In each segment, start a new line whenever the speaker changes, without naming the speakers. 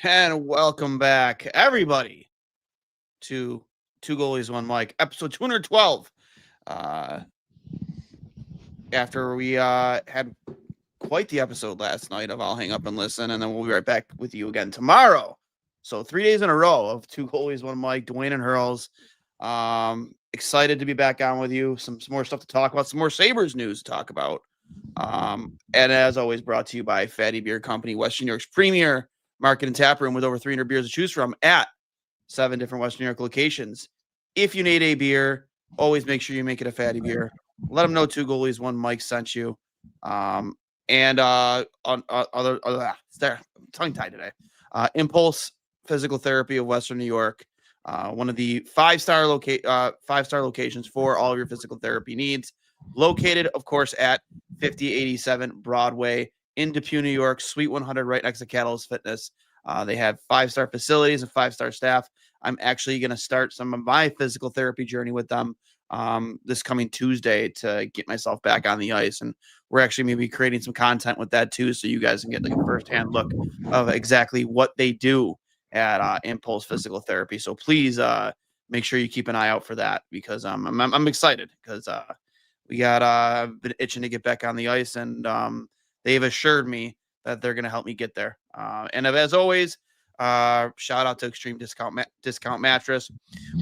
And welcome back, everybody, to Two Goalies, One Mic, episode 212. Uh, after we had quite the episode last night of I'll Hang Up and Listen, and then we'll be right back with you again tomorrow. So 3 days in a row of Two Goalies, One Mic, Duane and Hurls. Excited to be back on with you. Some more stuff to talk about, some more Sabres news to talk about. And as always, brought to you by Fatty Beer Company, Western New York's premier market and tap room with over 300 beers to choose from at 7 different Western New York locations. If you need a beer, always make sure you make it a Fatty Beer. Let them know Two Goalies, One Mic sent you. And on other there, tongue tied today. Impulse Physical Therapy of Western New York, one of the five-star locations for all of your physical therapy needs. Located, of course, at 5087 Broadway in Depew, New York, Suite 100, right next to Catalyst Fitness. They have 5-star facilities and 5-star staff. I'm actually going to start some of my physical therapy journey with them this coming Tuesday to get myself back on the ice. And we're actually maybe creating some content with that too, so you guys can get like a firsthand look of exactly what they do at Impulse Physical Therapy. So please make sure you keep an eye out for that, because I'm excited, because we got been itching to get back on the ice, and they've assured me that they're going to help me get there. And as always, shout out to Extreme Discount Mattress,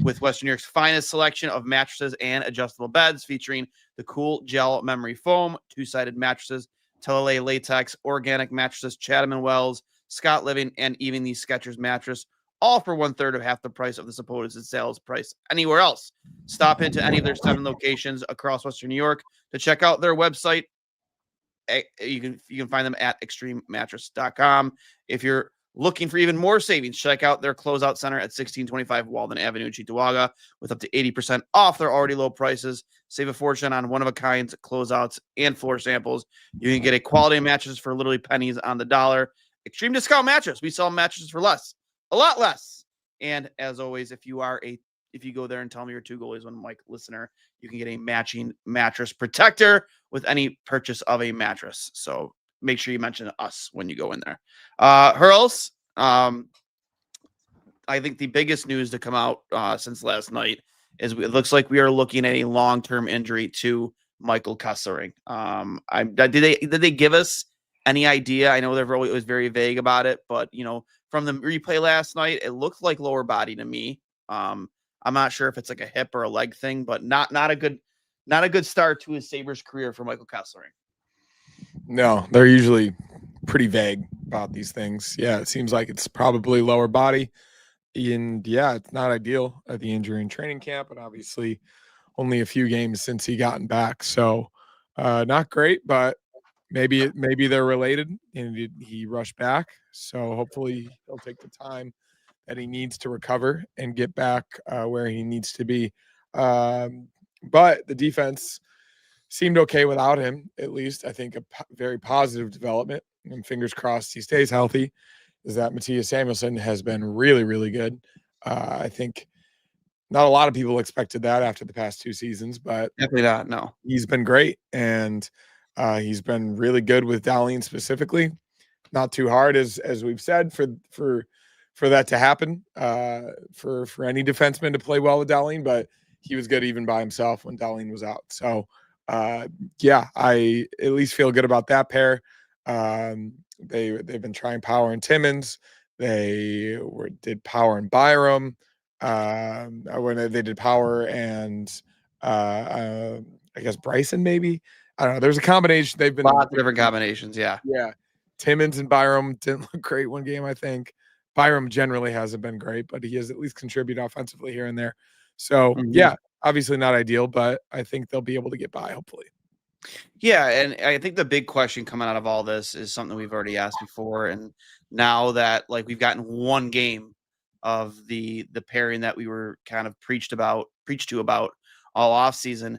with Western New York's finest selection of mattresses and adjustable beds, featuring the cool gel memory foam, two-sided mattresses, Tele latex, organic mattresses, Chatham and Wells, Scott Living, and even the Skechers mattress, all for 1/3 of half the price of the supposed sales price anywhere else. Stop into any of their 7 locations across Western New York to check out their website. You can find them at extrememattress.com. If you're looking for even more savings, check out their closeout center at 1625 Walden Avenue in Cheektowaga, with up to 80% off their already low prices. Save a fortune on one-of-a-kind closeouts and floor samples. You can get a quality mattress for literally pennies on the dollar. Extreme Discount Mattress. We sell mattresses for less, a lot less. And as always, if you go there and tell me you're Two Goalies, One Mic listener, you can get a matching mattress protector with any purchase of a mattress. So make sure you mention us when you go in there. Hurls, I think the biggest news to come out since last night is it looks like we are looking at a long-term injury to Michael Kessering. Did they give us any idea? I know it was very vague about it, but from the replay last night, it looked like lower body to me. I'm not sure if it's like a hip or a leg thing, but not a good start to his Sabres career for Michael Kessering.
No, they're usually pretty vague about these things. Yeah, it seems like it's probably lower body. And yeah, it's not ideal at the injury in training camp, and obviously only a few games since he gotten back. So not great, but maybe they're related, and he rushed back. So hopefully he'll take the time that he needs to recover and get back where he needs to be. But the defense seemed okay without him, at least. I think a very positive development, and fingers crossed he stays healthy, is that Matthias Samuelsson has been really, really good. I think not a lot of people expected that after the past 2 seasons, but
Definitely not. No,
he's been great, and he's been really good with Dahlin specifically. Not too hard, as we've said, for that to happen, for any defenseman to play well with Dahlin, but he was good even by himself when Dahlin was out. So yeah, I at least feel good about that pair. They've been trying Power and Timmins. They did Power and Byram. When they did Power and I guess Bryson, maybe. I don't know. There's a combination. They've been
lots of different combinations. Yeah.
Timmins and Byram didn't look great one game, I think. Byram generally hasn't been great, but he has at least contributed offensively here and there. So yeah, obviously not ideal, but I think they'll be able to get by, hopefully.
Yeah, and I think the big question coming out of all this is something we've already asked before, and now that we've gotten one game of the pairing that we were kind of preached to about all off season,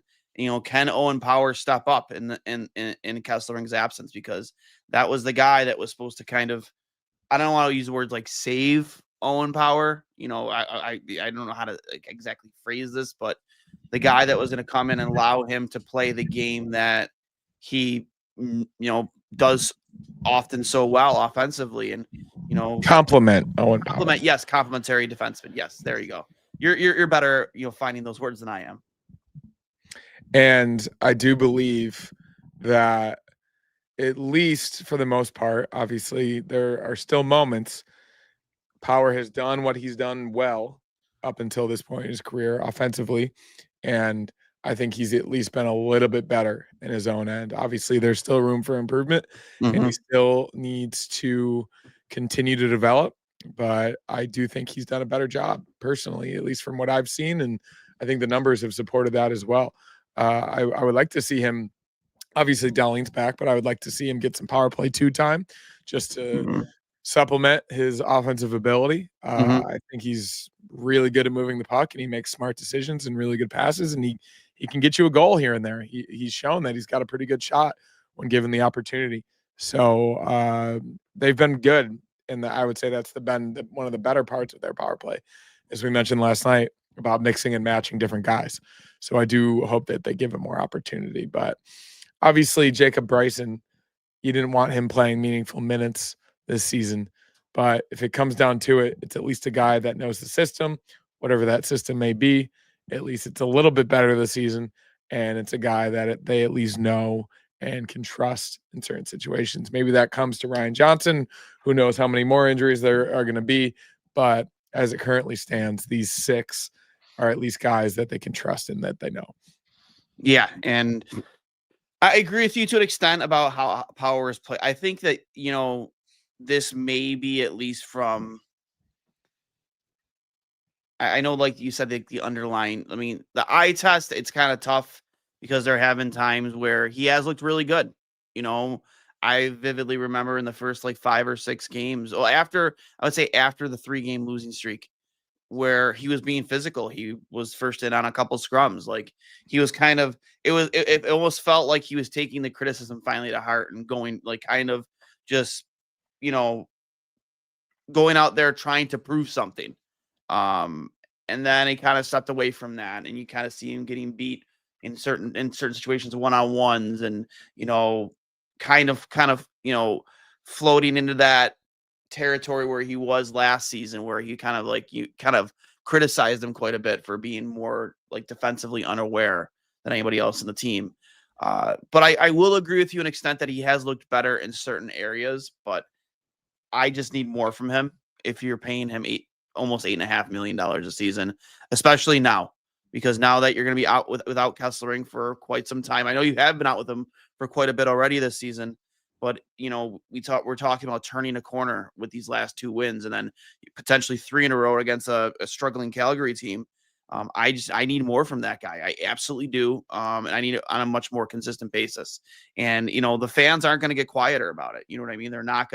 can Owen Power step up in Kesselring's absence, because that was the guy that was supposed to kind of, I don't want to use words like save Owen Power. I don't know how to exactly phrase this, but the guy that was going to come in and allow him to play the game that he, does often so well offensively, and
Compliment Owen Power.
Yes, complementary defenseman. Yes, there you go. You're better, finding those words than I am.
And I do believe that, at least for the most part, obviously there are still moments. Power has done what he's done well up until this point in his career offensively, and I think he's at least been a little bit better in his own end. Obviously, there's still room for improvement, and he still needs to continue to develop, but I do think he's done a better job personally, at least from what I've seen, and I think the numbers have supported that as well. I would like to see him. Obviously, Dalling's back, but I would like to see him get some power play 2 time just to supplement his offensive ability. I think he's really good at moving the puck, and he makes smart decisions and really good passes, and he can get you a goal here and there. He's shown that he's got a pretty good shot when given the opportunity. So they've been good, and I would say that's been one of the better parts of their power play, as we mentioned last night, about mixing and matching different guys. So I do hope that they give him more opportunity. But obviously, Jacob Bryson, you didn't want him playing meaningful minutes this season. But if it comes down to it, it's at least a guy that knows the system, whatever that system may be. At least it's a little bit better this season. And it's a guy that they at least know and can trust in certain situations. Maybe that comes to Ryan Johnson. Who knows how many more injuries there are going to be. But as it currently stands, these 6 are at least guys that they can trust and that they know.
Yeah, and I agree with you to an extent about how Power is played. I think that, this may be at least from, I know, like you said, the underlying, the eye test, it's kind of tough because there have been times where he has looked really good. I vividly remember in the first 5 or 6 games, I would say after the 3-game losing streak, where he was being physical. He was first in on a couple scrums. He was kind of, it almost felt like he was taking the criticism finally to heart and going kind of just, going out there trying to prove something. And then he kind of stepped away from that, and you kind of see him getting beat in certain situations, one-on-ones, and, kind of, floating into that territory where he was last season, where he you kind of criticized him quite a bit for being more defensively unaware than anybody else in the team. But I will agree with you to an extent that he has looked better in certain areas, but I just need more from him. If you're paying him almost $8.5 million a season, especially now, because now that you're going to be out without Kesselring for quite some time. I know you have been out with him for quite a bit already this season. But, we're talking about turning a corner with these last 2 wins, and then potentially 3 in a row against a struggling Calgary team. I need more from that guy. I absolutely do. And I need it on a much more consistent basis. And, the fans aren't going to get quieter about it. You know what I mean? They're not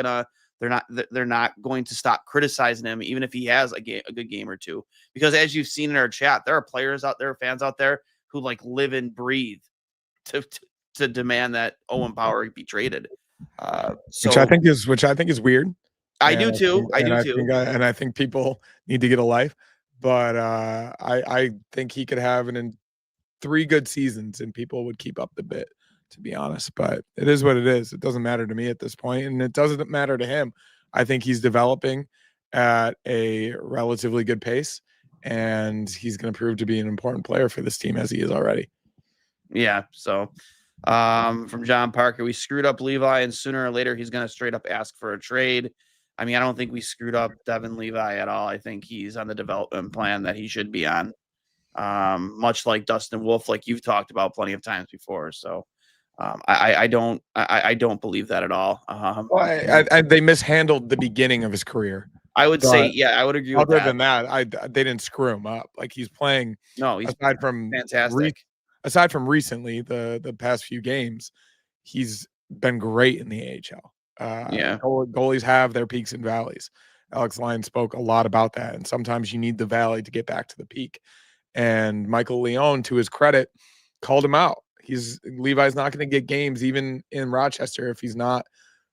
going to stop criticizing him, even if he has a good game or 2, because as you've seen in our chat, there are players out there, fans out there who live and breathe to demand that Owen Power be traded.
Which I think is weird.
I do too.
I think people need to get a life, but I think he could have 3 good seasons and people would keep up the bit, to be honest. But it is what it is. It doesn't matter to me at this point, and it doesn't matter to him. I think he's developing at a relatively good pace, and he's going to prove to be an important player for this team, as he is already.
Yeah. So from John Parker, we screwed up Levi, and sooner or later he's going to straight up ask for a trade. I don't think we screwed up Devin Levi at all. I think he's on the development plan that he should be on, much like Dustin Wolf, like you've talked about plenty of times before. So I don't believe that at all.
They mishandled the beginning of his career.
I would say, yeah, I would agree with that.
Other than that, they didn't screw him up. He's playing.
No, he's
aside from
fantastic.
Aside from recently, the past few games, he's been great in the AHL. Goalies have their peaks and valleys. Alex Lyon spoke a lot about that, and sometimes you need the valley to get back to the peak. And Michael Leone, to his credit, called him out. Levi's not going to get games even in Rochester if he's not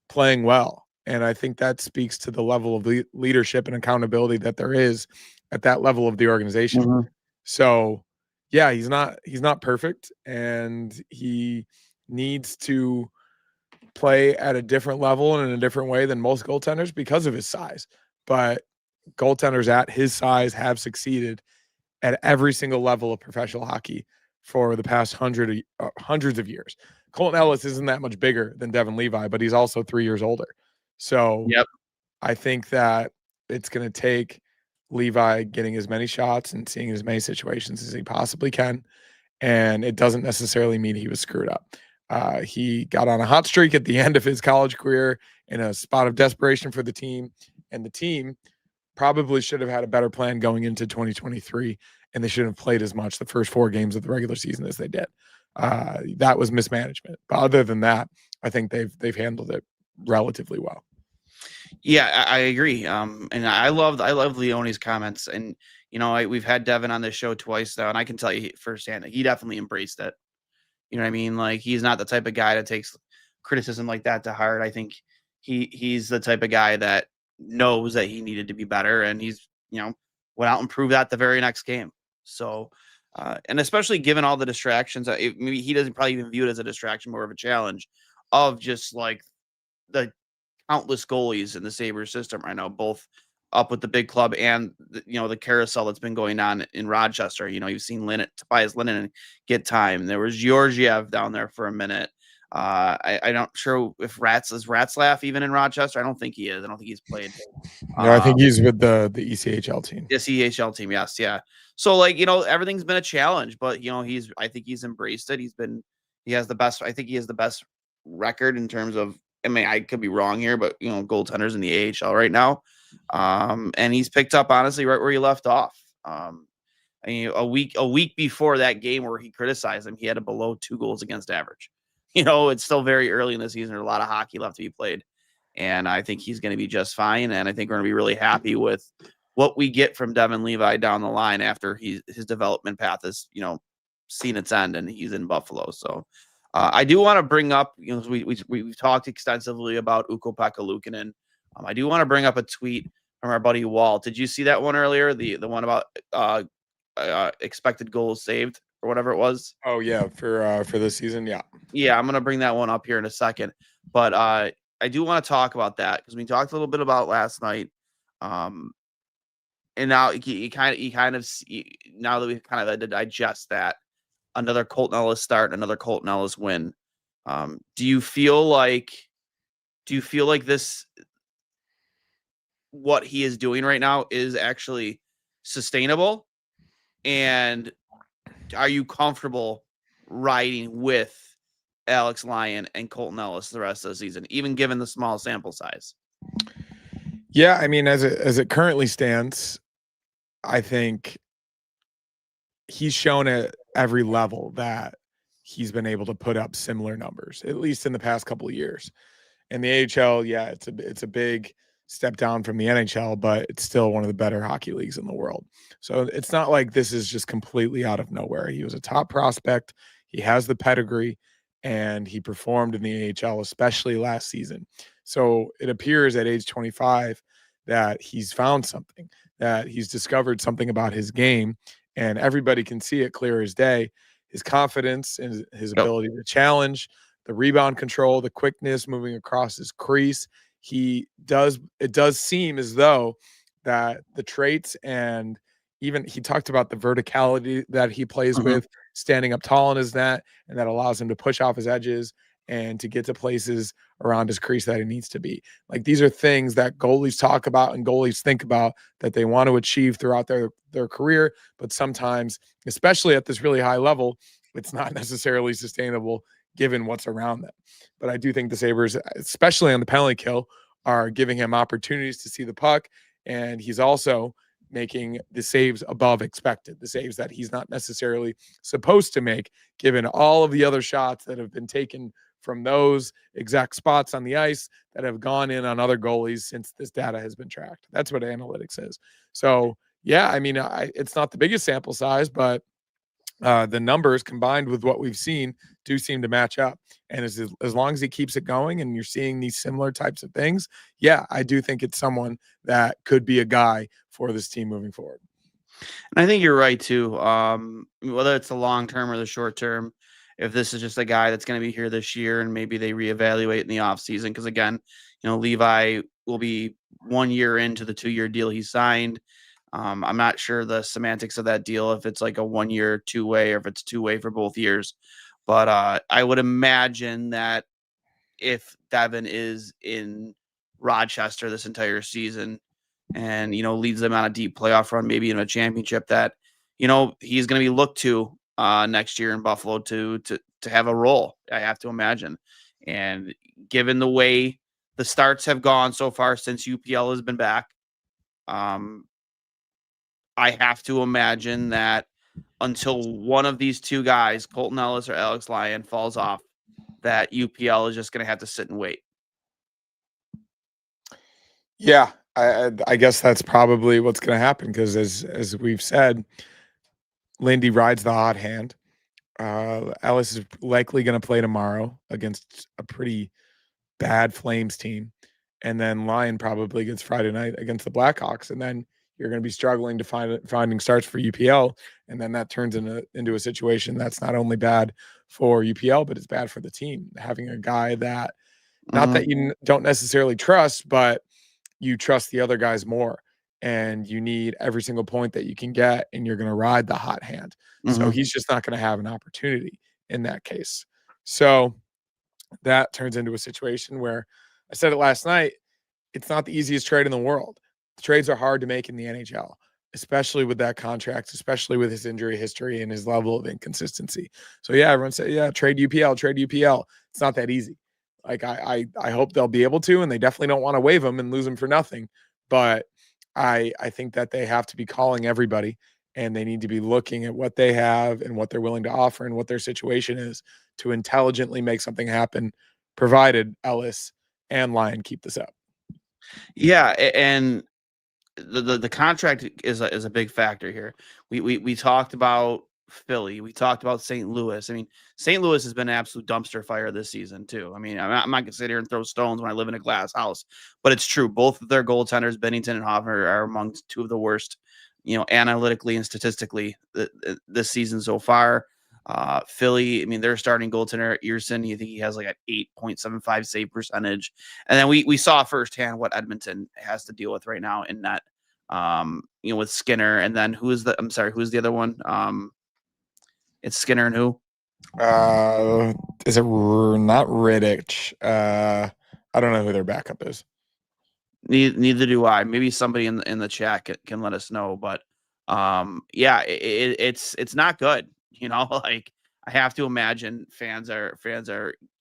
playing well. And I think that speaks to the level of leadership and accountability that there is at that level of the organization.
Mm-hmm.
So, yeah, he's not perfect, and he needs to play at a different level and in a different way than most goaltenders because of his size. But goaltenders at his size have succeeded at every single level of professional hockey for the past hundreds of years. Colton Ellis isn't that much bigger than Devin Levi, but he's also 3 years older. So
Yep.
I think that it's going to take Levi getting as many shots and seeing as many situations as he possibly can. And it doesn't necessarily mean he was screwed up. He got on a hot streak at the end of his college career in a spot of desperation for the team. And the team probably should have had a better plan going into 2023, and they shouldn't have played as much the first 4 games of the regular season as they did. That was mismanagement. But other than that, I think they've handled it relatively well.
Yeah, I agree. And I love Leone's comments, and we've had Devin on this show twice now, and I can tell you firsthand that he definitely embraced it. You know what I mean? Like, he's not the type of guy that takes criticism like that to heart. I think he's the type of guy that knows that he needed to be better, and he's went out and proved that the very next game. So, and especially given all the distractions, maybe he doesn't probably even view it as a distraction, more of a challenge of just like the countless goalies in the Sabres system right now, both up with the big club and the carousel that's been going on in Rochester. You've seen Tobias Linen get time. There was Georgiev down there for a minute. I'm not sure if Ratzlaff even in Rochester. I don't think he is. I don't think he's played.
No, I think he's with the ECHL team.
The ECHL team, yes, yeah. So everything's been a challenge, but I think he's embraced it. He has the best. I think he has the best record in terms of. I mean, I could be wrong here, but goaltenders in the AHL right now, and he's picked up honestly right where he left off. A week before that game where he criticized him, he had a below 2 goals against average. It's still very early in the season. There's a lot of hockey left to be played, and I think he's going to be just fine. And I think we're going to be really happy with what we get from Devin Levi down the line after his development path is seen its end and he's in Buffalo. So. I do want to bring up, we've talked extensively about Ukko-Pekka Luukkonen. I do want to bring up a tweet from our buddy Walt. Did you see that one earlier? The one about expected goals saved or whatever it was?
Oh yeah, for this season, yeah.
Yeah, I'm gonna bring that one up here in a second. But I do want to talk about that because we talked a little bit about last night. And now you kind of see, now that we've kind of had to digest that. Another Colton Ellis start, another Colton Ellis win. Do you feel like this, what he is doing right now, is actually sustainable? And are you comfortable riding with Alex Lyon and Colton Ellis the rest of the season, even given the small sample size?
Yeah, I mean, as it currently stands, I think he's shown at every level that he's been able to put up similar numbers, at least in the past couple of years. In the AHL, yeah, it's a big step down from the NHL, but it's still one of the better hockey leagues in the world. So it's not like this is just completely out of nowhere. He was a top prospect. He has the pedigree, and he performed in the AHL, especially last season. So it appears at age 25 that he's found something, that he's discovered something about his game, and everybody can see it clear as day. His confidence and his ability to challenge, the rebound control, the quickness moving across his crease. It does seem as though that the traits, and even he talked about the verticality that he plays with, standing up tall in his net, and that allows him to push off his edges and to get to places around his crease that he needs to be. Like, these are things that goalies talk about and goalies think about that they want to achieve throughout their career, but sometimes, especially at this really high level, it's not necessarily sustainable given what's around them. But I do think the Sabres, especially on the penalty kill, are giving him opportunities to see the puck, and he's also making the saves above expected, the saves that he's not necessarily supposed to make, given all of the other shots that have been taken from those exact spots on the ice that have gone in on other goalies since this data has been tracked. That's what analytics is. So, yeah, I mean, it's not the biggest sample size, but the numbers combined with what we've seen do seem to match up. And as long as he keeps it going and you're seeing these similar types of things, yeah, I do think it's someone that could be a guy for this team moving forward.
And I think you're right too. Whether it's the long term or the short term, if this is just a guy that's going to be here this year and maybe they reevaluate in the offseason. Because again, Levi will be 1 year into the 2-year deal he signed. I'm not sure the semantics of that deal, if it's like a 1 year, 2-way, or if it's 2-way for both years. But I would imagine that if Devin is in Rochester this entire season and, leads them on a deep playoff run, maybe in a championship, that, he's going to be looked to next year in Buffalo to have a role, I have to imagine. And given the way the starts have gone so far since UPL has been back, I have to imagine that until one of these two guys, Colton Ellis or Alex Lyon, falls off, that UPL is just going to have to sit and wait.
Yeah, I guess that's probably what's going to happen because, as we've said, Lindy rides the hot hand. Ellis is likely going to play tomorrow against a pretty bad Flames team, and then Lyon probably against Friday night against the Blackhawks, and then you're going to be struggling to finding starts for UPL, and then that turns into a situation that's not only bad for UPL, but it's bad for the team. Having a guy that, not that you don't necessarily trust, but you trust the other guys more, and you need every single point that you can get, and you're going to ride the hot hand. So he's just not going to have an opportunity in that case. So that turns into a situation where, I said it last night, it's not the easiest trade in the world. The trades are hard to make in the NHL, especially with that contract, especially with his injury history and his level of inconsistency. So yeah, everyone said, yeah, trade UPL, trade UPL. It's not that easy. Like I hope they'll be able to, and they definitely don't want to waive him and lose him for nothing. But I think that they have to be calling everybody, and they need to be looking at what they have and what they're willing to offer and what their situation is to intelligently make something happen, provided Ellis and Lyon keep this up.
Yeah, and the contract is a big factor here. We talked about Philly. We talked about St. Louis. I mean, St. Louis has been an absolute dumpster fire this season too. I mean, I'm not gonna sit here and throw stones when I live in a glass house, but it's true. Both of their goaltenders, Bennington and Hoffner, are among two of the worst, analytically and statistically this season so far. Philly, I mean, their starting goaltender, Earson, you think he has like an 8.75 save percentage. And then we saw firsthand what Edmonton has to deal with right now in that, with Skinner. And then who's the other one? It's Skinner and who?
Is it not Rittich? I don't know who their backup is.
Neither do I. Maybe somebody in the chat can let us know. But yeah, it's not good. Like, I have to imagine fans are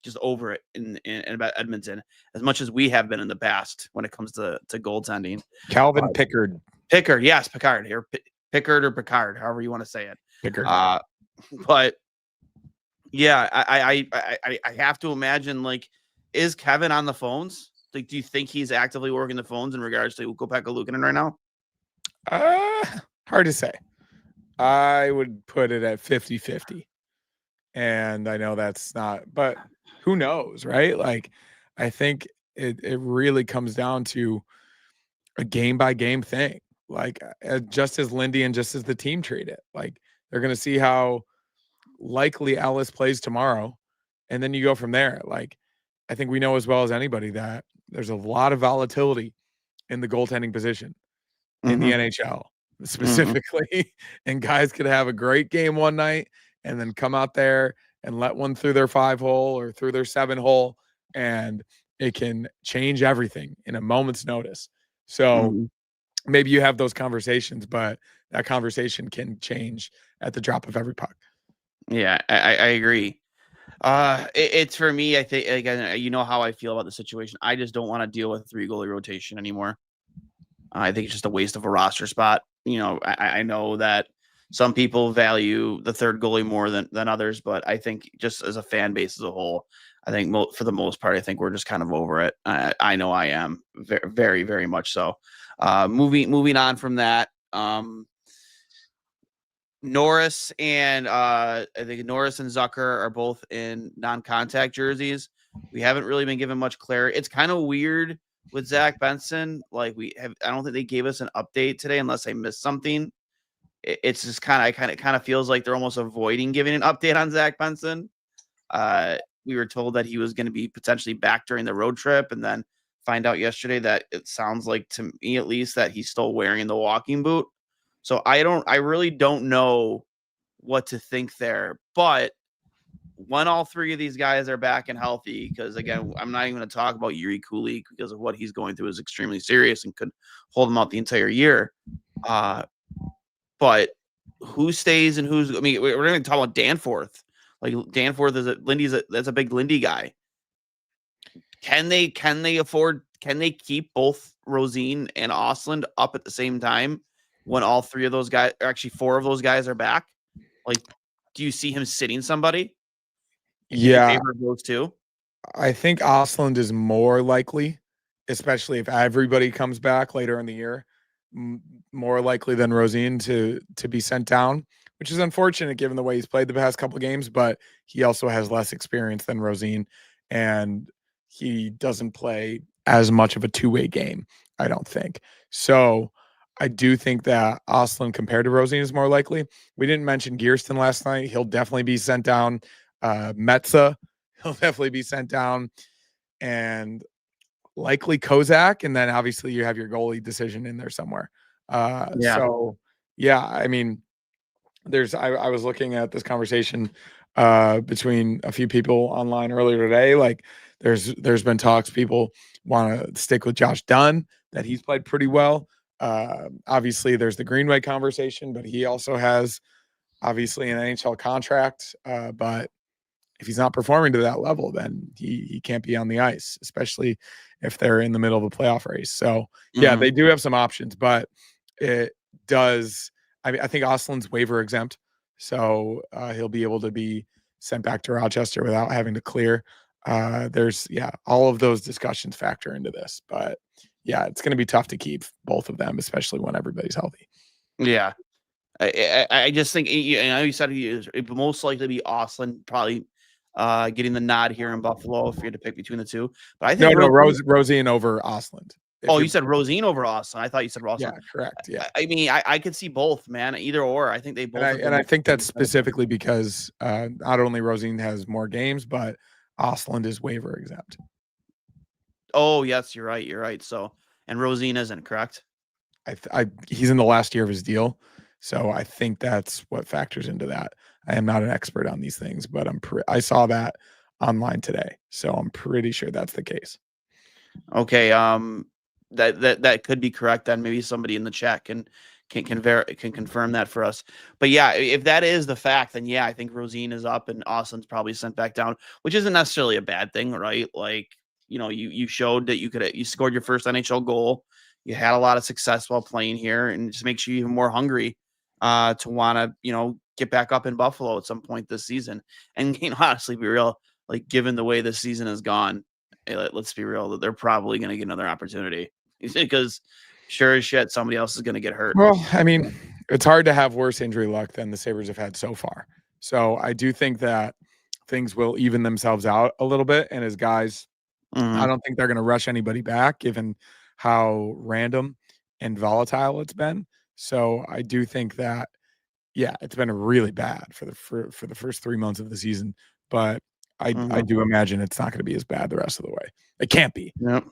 just over it in about Edmonton as much as we have been in the past when it comes to goaltending.
Calvin Pickard.
Yes, Pickard here. Pickard or Picard, however you want to say it.
Pickard.
But yeah, I have to imagine, like, is Kevin on the phones? Like, do you think he's actively working the phones in regards to Ukko-Pekka Luukkonen right now?
Hard to say. I would put it at 50-50. And I know that's not, but who knows, right? Like, I think it really comes down to a game by game thing. Like, just as Lindy and just as the team treat it, like, they're going to see how likely Ellis plays tomorrow. And then you go from there. Like, I think we know as well as anybody that there's a lot of volatility in the goaltending position in the NHL specifically. And guys could have a great game one night and then come out there and let one through their 5-hole or through their 7-hole, and it can change everything in a moment's notice. So maybe you have those conversations, but that conversation can change at the drop of every puck.
Yeah, I agree. It's for me, I think, again, you know how I feel about the situation. I just don't want to deal with a 3-goalie rotation anymore. I think it's just a waste of a roster spot. I know that some people value the third goalie more than others, but I think just as a fan base as a whole, I think for the most part, I think we're just kind of over it. I know I am very, very, very much so. Moving on from that, Norris and I think Norris and Zucker are both in non-contact jerseys. We haven't really been given much clarity. It's kind of weird with Zach Benson. Like, I don't think they gave us an update today unless I missed something. It's just kind of feels like they're almost avoiding giving an update on Zach Benson. We were told that he was going to be potentially back during the road trip, and then find out yesterday that it sounds like, to me at least, that he's still wearing the walking boot. So I really don't know what to think there. But when all three of these guys are back and healthy, because again, I'm not even going to talk about Yuri Kulik because of what he's going through is extremely serious and could hold him out the entire year. But who stays and who's? I mean, we're going to talk about Danforth. Like Danforth that's a big Lindy guy. Can they keep both Rosine and Ostlund up at the same time when all three of those guys, or actually four of those guys, are back? Like, do you see him sitting somebody in
Yeah,
favor of those two?
I think Ostlund is more likely, especially if everybody comes back later in the year, more likely than Rosine to be sent down, which is unfortunate given the way he's played the past couple of games. But he also has less experience than Rosine, and he doesn't play as much of a two-way game, I don't think. So I do think that Ostlund compared to Rosine is more likely. We didn't mention Gearston last night. He'll definitely be sent down. Metza, he'll definitely be sent down, and likely Kozak, and then obviously you have your goalie decision in there somewhere.
Yeah.
So yeah, I mean, I was looking at this conversation between a few people online earlier today. Like there's been talks, people want to stick with Josh Dunn, that he's played pretty well. Obviously there's the Greenway conversation, but he also has obviously an NHL contract. But if he's not performing to that level, then he can't be on the ice, especially if they're in the middle of a playoff race. So yeah, they do have some options, but it does. I mean, I think Ostlund's waiver exempt, so he'll be able to be sent back to Rochester without having to clear. There's all of those discussions factor into this, but yeah, it's going to be tough to keep both of them, especially when everybody's healthy.
Yeah. I just think, I know you said it would most likely be Ostlund, probably getting the nod here in Buffalo if you had to pick between the two. But I think
Rosine over Ostlund.
Oh, you said Rosine over Ostlund. I thought you said Ostlund.
Yeah, correct. Yeah.
I mean, I could see both, man. Either or. I think they both.
And I think that's specifically because not only Rosine has more games, but Ostlund is waiver exempt.
Oh, yes, you're right. You're right. So, and Rosine isn't, correct?
He's in the last year of his deal, so I think that's what factors into that. I am not an expert on these things, but I saw that online today, so I'm pretty sure that's the case.
Okay, that could be correct. Then maybe somebody in the chat can confirm that for us. But yeah, if that is the fact, then yeah, I think Rosine is up and Austin's probably sent back down, which isn't necessarily a bad thing, right? Like, you showed that you scored your first NHL goal. You had a lot of success while playing here, and it just makes you even more hungry to want to, get back up in Buffalo at some point this season. And honestly, be real, like given the way this season has gone, let's be real, that they're probably going to get another opportunity because sure as shit, somebody else is going to get hurt.
Well, I mean, it's hard to have worse injury luck than the Sabres have had so far. So I do think that things will even themselves out a little bit. And as guys, I don't think they're going to rush anybody back given how random and volatile it's been. So I do think that, yeah, it's been really bad for the first 3 months of the season, but I do imagine it's not going to be as bad the rest of the way. It can't be.
Yep.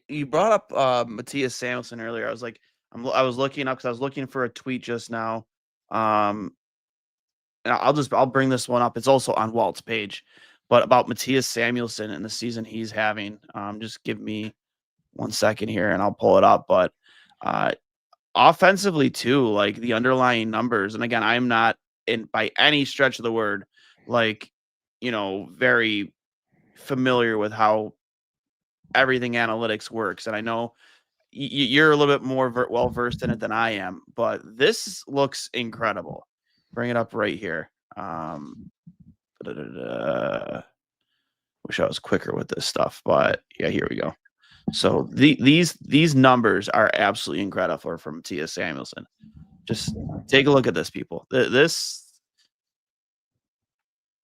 You brought up Matthias Samuelsson earlier. I was like, I was looking up because I was looking for a tweet just now. And I'll bring this one up. It's also on Walt's page, but about Matthias Samuelsson and the season he's having. Just give me 1 second here and I'll pull it up. But offensively too, like the underlying numbers. And again, I'm not by any stretch of the word, like, very familiar with how everything analytics works. And I know you're a little bit more well versed in it than I am, but this looks incredible. Bring it up right here. Wish I was quicker with this stuff, but yeah, here we go. So these numbers are absolutely incredible from Matthias Samuelsson. Just take a look at this, people. This.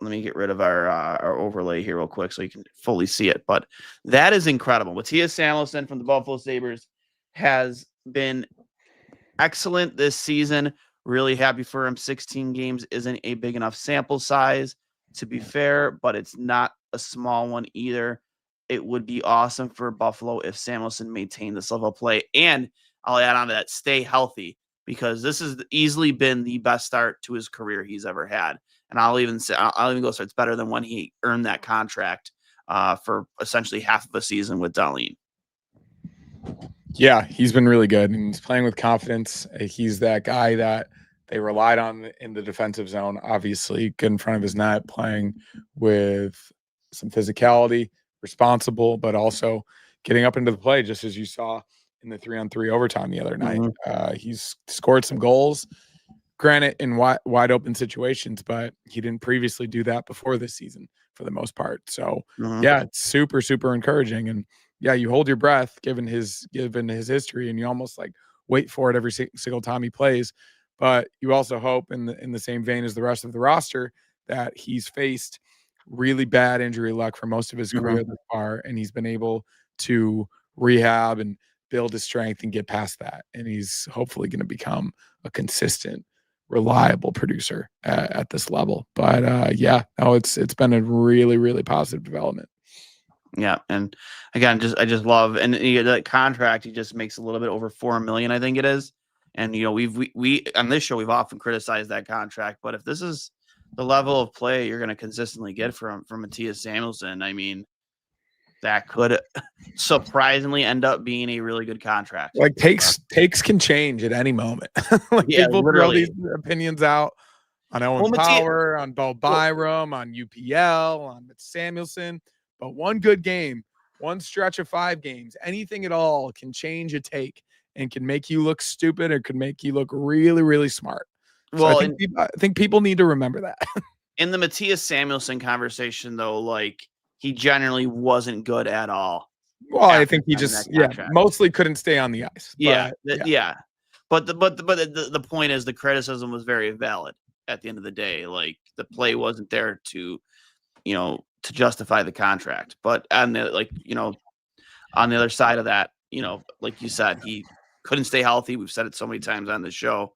Let me get rid of our overlay here real quick so you can fully see it. But that is incredible. Matthias Samuelsson from the Buffalo Sabres has been excellent this season. Really happy for him. 16 games isn't a big enough sample size, to be fair, but it's not a small one either. It would be awesome for Buffalo if Samuelson maintained this level of play. And I'll add on to that, stay healthy, because this has easily been the best start to his career he's ever had. And I'll even go so it's better than when he earned that contract for essentially half of a season with Darlene.
Yeah, he's been really good, and he's playing with confidence. He's that guy that they relied on in the defensive zone. Obviously, good in front of his net, playing with some physicality, responsible, but also getting up into the play, just as you saw in the 3-on-3 overtime the other night. He's scored some goals, granted in wide open situations, but he didn't previously do that before this season for the most part. So yeah, it's super, super encouraging. And yeah, you hold your breath given his history, and you almost like wait for it every single time he plays. But you also hope in the same vein as the rest of the roster that he's faced really bad injury luck for most of his career thus far, and he's been able to rehab and build his strength and get past that. And he's hopefully going to become a consistent, reliable producer at this level. But yeah, no, it's been a really, really positive development.
Yeah, and again, I just love, and that contract, he just makes a little bit over $4 million, I think it is. And we on this show we've often criticized that contract, but if this is the level of play you're going to consistently get from Matthias Samuelsson, I mean, that could surprisingly end up being a really good contract.
Like takes can change at any moment. Like
Yeah,
people
literally.
throw these opinions out on Owen Power, on Bo Byram, on UPL, on Samuelsson. But one good game, one stretch of 5 games, anything at all can change a take and can make you look stupid or could make you look really, really smart. So
Well,
I think people need to remember that.
In the Matthias Samuelsson conversation, though, like he generally wasn't good at all.
Well, I think he just mostly couldn't stay on the ice.
But the point is the criticism was very valid at the end of the day. Like the play wasn't there to justify the contract. But on the on the other side of that, like you said, he couldn't stay healthy. We've said it so many times on the show.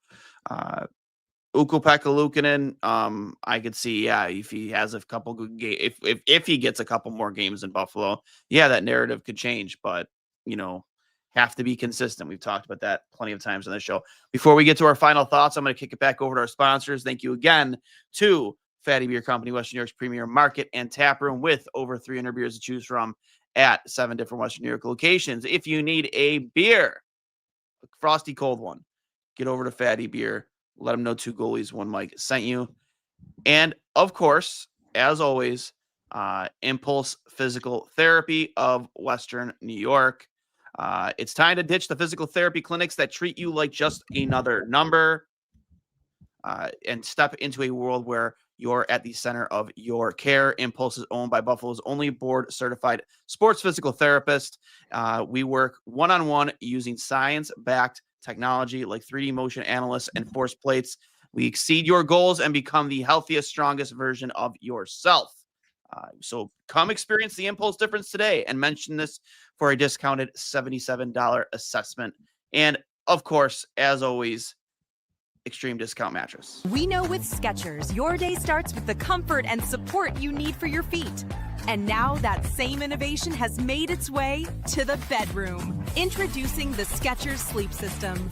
Ukko-Pekka Luukkonen, I could see, if he has a couple good games, if he gets a couple more games in Buffalo, that narrative could change. But have to be consistent. We've talked about that plenty of times on the show. Before we get to our final thoughts, I'm going to kick it back over to our sponsors. Thank you again to Fatty Beer Company, Western New York's premier market and tap room with over 300 beers to choose from at 7 different Western New York locations. If you need a beer, a frosty cold one, get over to Fatty Beer. Let them know 2 goalies, 1 Mike sent you. And of course, as always, Impulse Physical Therapy of Western New York. It's time to ditch the physical therapy clinics that treat you like just another number and step into a world where you're at the center of your care. Impulse is owned by Buffalo's only board-certified sports physical therapist. We work one-on-one using science-backed technology like 3D motion analysts and force plates. We exceed your goals and become the healthiest, strongest version of yourself. So come experience the Impulse difference today and mention this for a discounted $77 assessment. And of course, as always, Extreme Discount Mattress.
We know with Skechers, your day starts with the comfort and support you need for your feet. And now that same innovation has made its way to the bedroom. Introducing the Skechers Sleep System.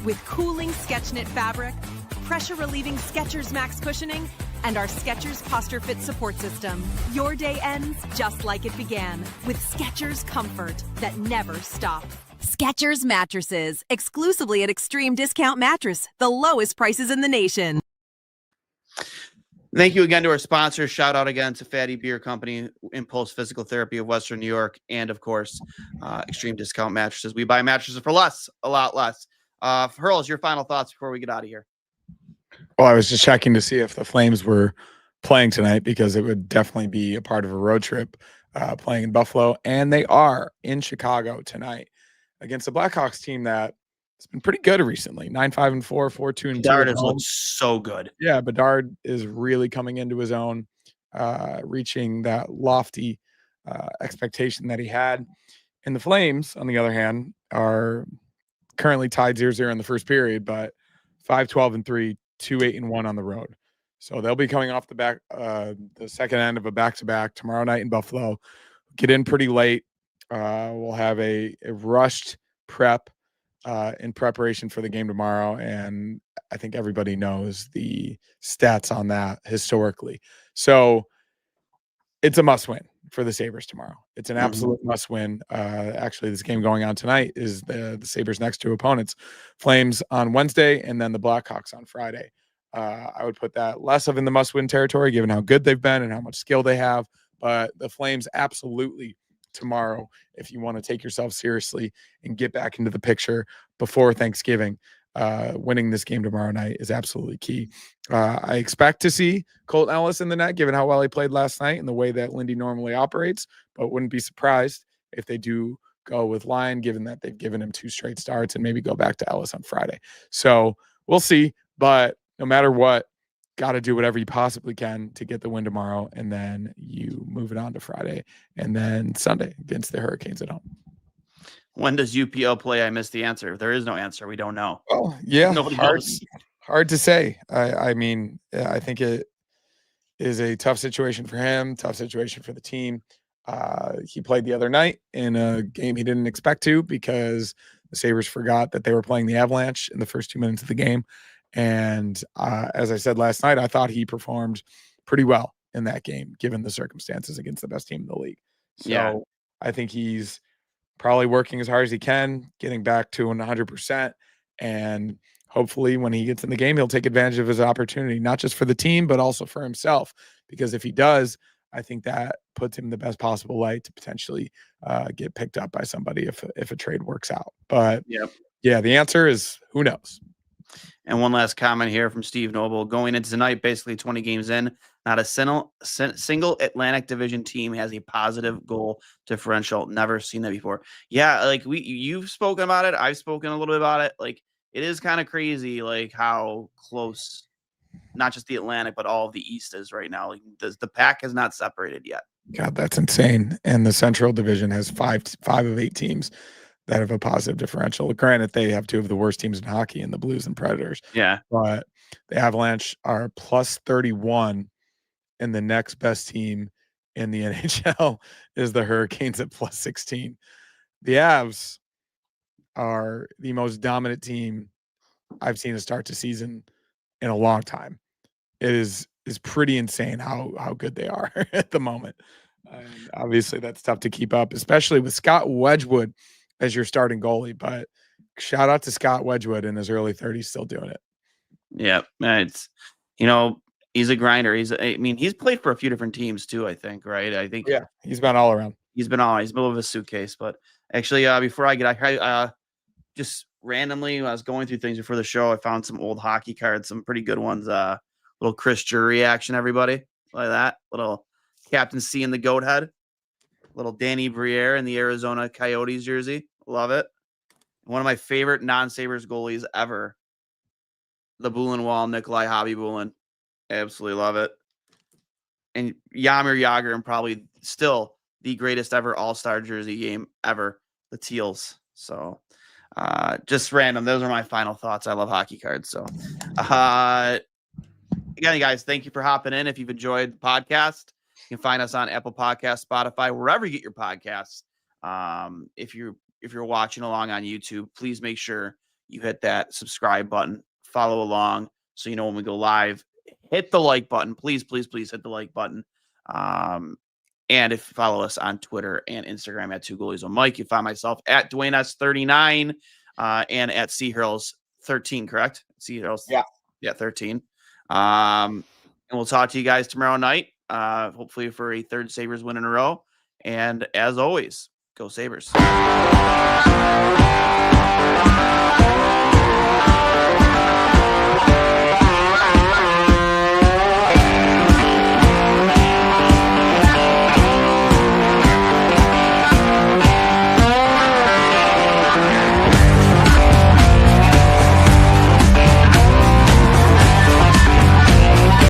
With cooling SketchKnit fabric, pressure-relieving Skechers Max cushioning, and our Skechers Posture Fit support system. Your day ends just like it began, with Skechers comfort that never stops. Skechers mattresses, exclusively at Extreme Discount Mattress, the lowest prices in the nation.
Thank you again to our sponsors. Shout out again to Fatty Beer Company, Impulse Physical Therapy of Western New York, and of course, Extreme Discount Mattresses. We buy mattresses for less, a lot less. Hurls, your final thoughts before we get out of here.
Well, I was just checking to see if the Flames were playing tonight because it would definitely be a part of a road trip playing in Buffalo. And they are in Chicago tonight against the Blackhawks team that has been pretty good recently. 9-5-4, 4-2-2.
Bedard has looked so good.
Yeah, Bedard is really coming into his own, reaching that lofty expectation that he had. And the Flames, on the other hand, are currently tied 0-0 in the first period, but 5-12-3, 2-8-1 on the road. So they'll be coming off the second end of a back-to-back tomorrow night in Buffalo. Get in pretty late. We'll have a rushed prep in preparation for the game tomorrow, and I think everybody knows the stats on that historically. So it's a must-win for the Sabres tomorrow. It's an absolute must-win. Actually, this game going on tonight is the Sabres' next two opponents, Flames on Wednesday and then the Blackhawks on Friday. I would put that less of in the must-win territory, given how good they've been and how much skill they have. But the Flames absolutely tomorrow, if you want to take yourself seriously and get back into the picture before Thanksgiving. Winning this game tomorrow night is absolutely key. I expect to see Colton Ellis in the net, given how well he played last night and the way that Lindy normally operates, but wouldn't be surprised if they do go with Lyon, given that they've given him 2 straight starts, and maybe go back to Ellis on Friday. So we'll see, but no matter what, got to do whatever you possibly can to get the win tomorrow, and then you move it on to Friday and then Sunday against the Hurricanes at home.
When does UPL play? I missed the answer. There is no answer. We don't know.
Well, yeah,
Nobody knows.
Hard to say. I mean, I think it is a tough situation for him, tough situation for the team. He played the other night in a game he didn't expect to, because the Sabres forgot that they were playing the Avalanche in the first 2 minutes of the game. And as I said last night, I thought he performed pretty well in that game, given the circumstances, against the best team in the league. So
Yeah.
I think he's probably working as hard as he can, getting back to 100%. And hopefully when he gets in the game, he'll take advantage of his opportunity, not just for the team, but also for himself. Because if he does, I think that puts him in the best possible light to potentially get picked up by somebody if a trade works out. But yeah, the answer is who knows.
And one last comment here from Steve Noble. Going into tonight, basically 20 games in, not a single Atlantic Division team has a positive goal differential. Never seen that before. Yeah, like you've spoken about it. I've spoken a little bit about it. Like, it is kind of crazy, like how close not just the Atlantic, but all of the East is right now. Like, the pack has not separated yet.
God, that's insane. And the Central Division has five of 8 teams that have a positive differential. Granted, they have 2 of the worst teams in hockey in the Blues and Predators.
Yeah.
But the Avalanche are plus 31, and the next best team in the NHL is the Hurricanes at plus 16. The Avs are the most dominant team I've seen to start the season in a long time. It is pretty insane how good they are at the moment. And obviously that's tough to keep up, especially with Scott Wedgwood as your starting goalie. But shout out to Scott Wedgwood in his early 30s, still doing it.
Yeah, it's, he's a grinder. He's played for a few different teams too, I think, right? I think
he's been all around.
He's been a little of a suitcase. But actually, before I just randomly, when I was going through things before the show, I found some old hockey cards, some pretty good ones. Little Chris Jury action, everybody, like that. Little Captain C in the goat head. Little Danny Briere in the Arizona Coyotes jersey. Love it. One of my favorite non-Sabres goalies ever, the Bulin Wall, Nikolai Hobby-Bulin. Absolutely love it. And Jaromir Jagr, and probably still the greatest ever all-star jersey game ever, the Teals. So just random. Those are my final thoughts. I love hockey cards. So again, guys, thank you for hopping in. If you've enjoyed the podcast, you can find us on Apple Podcasts, Spotify, wherever you get your podcasts. If you're watching along on YouTube, please make sure you hit that subscribe button, follow along, so you know when we go live. Hit the like button, please hit the like button. And if you follow us on Twitter and Instagram at 2 Goalies on Mike, you find myself at Duane S39 and at C Hurls 13, correct? C Hurls, yeah, 13. And we'll talk to you guys tomorrow night. Hopefully for a 3rd Sabres win in a row. And as always, go Sabres.